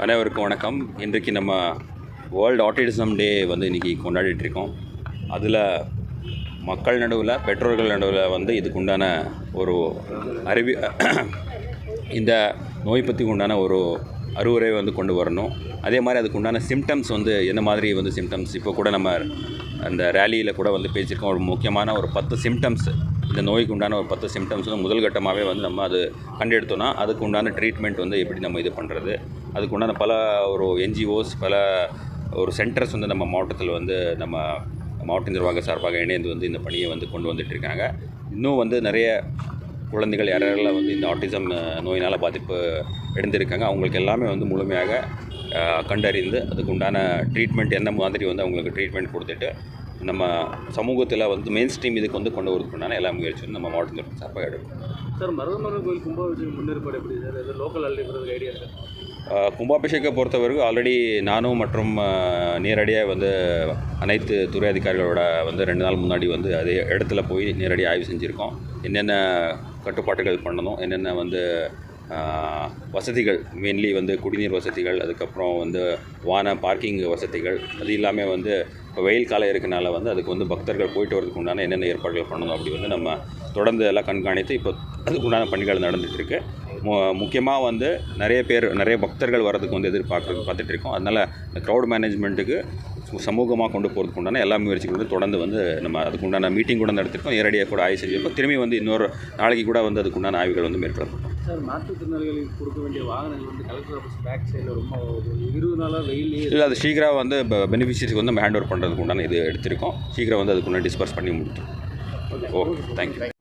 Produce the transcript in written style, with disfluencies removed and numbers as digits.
அனைவருக்கும் வணக்கம். இன்றைக்கு நம்ம வேர்ல்டு ஆட்டிசம் டே வந்து இன்றைக்கி கொண்டாடிட்டுருக்கோம். அதில் மக்கள் நடுவில், பெற்றோர்கள் நடுவில் வந்து இதுக்கு உண்டான ஒரு இந்த நோய் பற்றி உண்டான ஒரு அறிவுரை வந்து கொண்டு வரணும். அதே மாதிரி அதுக்கு உண்டான சிம்டம்ஸ் வந்து என்ன மாதிரி வந்து சிம்டம்ஸ் இப்போ கூட நம்ம அந்த ரேலியில் கூட வந்து பேசியிருக்கோம். ஒரு முக்கியமான ஒரு 10 சிம்டம்ஸ், இந்த நோய்க்கு உண்டான ஒரு 10 சிம்டம்ஸ் வந்து முதல் கட்டமாகவே வந்து நம்ம அது கண்டெடுத்தோன்னா அதுக்கு உண்டான ட்ரீட்மெண்ட் வந்து எப்படி நம்ம இது பண்ணுறது, அதுக்கு உண்டான பல ஒரு என்ஜிஓஸ், பல ஒரு சென்டர்ஸ் வந்து நம்ம மாவட்டத்தில் வந்து நம்ம மாவட்ட நிர்வாக சார்பாக இணைந்து வந்து இந்த பணியை வந்து கொண்டு வந்துட்டுருக்காங்க. இன்னும் வந்து நிறைய குழந்தைகள் யாரெல்லாம் வந்து இந்த ஆட்டிசம் நோயினால் பாதிப்பு அடைந்திருக்காங்க, அவங்களுக்கு எல்லாமே வந்து முழுமையாக கண்டறிந்து அதுக்கு உண்டான ட்ரீட்மெண்ட் என்ன மாதிரி வந்து அவங்களுக்கு ட்ரீட்மெண்ட் கொடுத்துட்டு நம்ம சமூகத்தில் வந்து மெயின் ஸ்ட்ரீம் இதுக்கு வந்து கொண்டு வரதுக்குண்டான எல்லா முயற்சியும் நம்ம மாவட்ட நிர்வாகம் சார்பாக எடுக்கும். சார், மருதமலை கோயில் கும்பாபிஷேகம் முன்னேற்பாடு எப்படி சார்? இது லோக்கல் அள்ளிக்கிறது ஐடியா சார்? கும்பாபிஷேகத்தை பொறுத்தவரைக்கும் ஆல்ரெடி நானும் மற்றும் நேரடியாக வந்து அனைத்து துறை அதிகாரிகளோட வந்து 2 நாள் முன்னாடி வந்து அதே இடத்துல போய் நேரடியாக ஆய்வு செஞ்சுருக்கோம். என்னென்ன கட்டுப்பாடுகள் பண்ணணும், என்னென்ன வந்து வசதிகள், மெயின்லி வந்து குடிநீர் வசதிகள், அதுக்கப்புறம் வந்து பார்க்கிங் வசதிகள், அது இல்லாமல் வந்து இப்போ வெயில் காலம் இருக்கனால வந்து அதுக்கு வந்து பக்தர்கள் போயிட்டு வரதுக்கு உண்டான என்னென்ன ஏற்பாடுகள் பண்ணணும் அப்படி வந்து நம்ம தொடர்ந்து எல்லாம் கண்காணித்து இப்போ அதுக்கு உண்டான பணிகள் நடந்துகிட்ருக்கு. முக்கியமாக வந்து நிறைய பக்தர்கள் வர்றதுக்கு வந்து பார்த்துட்ருக்கோம். அதனால் இந்த க்ரௌட் மேனேஜ்மெண்ட்டுக்கு சமூகமாக கொண்டு போகிறதுக்கு உண்டான எல்லா முயற்சிகளும் வந்து தொடர்ந்து வந்து நம்ம அதுக்கு உண்டான மீட்டிங் கூட நடத்திருக்கோம், நேரடியாக கூட ஆய்வு செஞ்சுருக்கோம். திரும்பி வந்து இன்னொரு நாளைக்கு கூட வந்து அதுக்கு உண்டான ஆய்வுகள் வந்து மேற்கொள்ளப்படும். சார், மாற்றுத்திறனாளிகளுக்கு கொடுக்க வேண்டிய வாகனங்கள் வந்து கலெக்டர் ஆஃபீஸ் பேக் சைடில் ரொம்ப 20 நாளாக வெயிலே இல்லை, அது சீக்கிரம் வந்து பெனிஃபிஷரிஸ்க்கு வந்து நம்ம ஹேண்ட் ஓவர் பண்ணுறதுக்கு உண்டான இது எடுத்திருக்கோம். சீக்கிரம் வந்து அதுக்கு உண்டான டிஸ்பர்ஸ் பண்ணி முடிக்கும். Okay, thank you.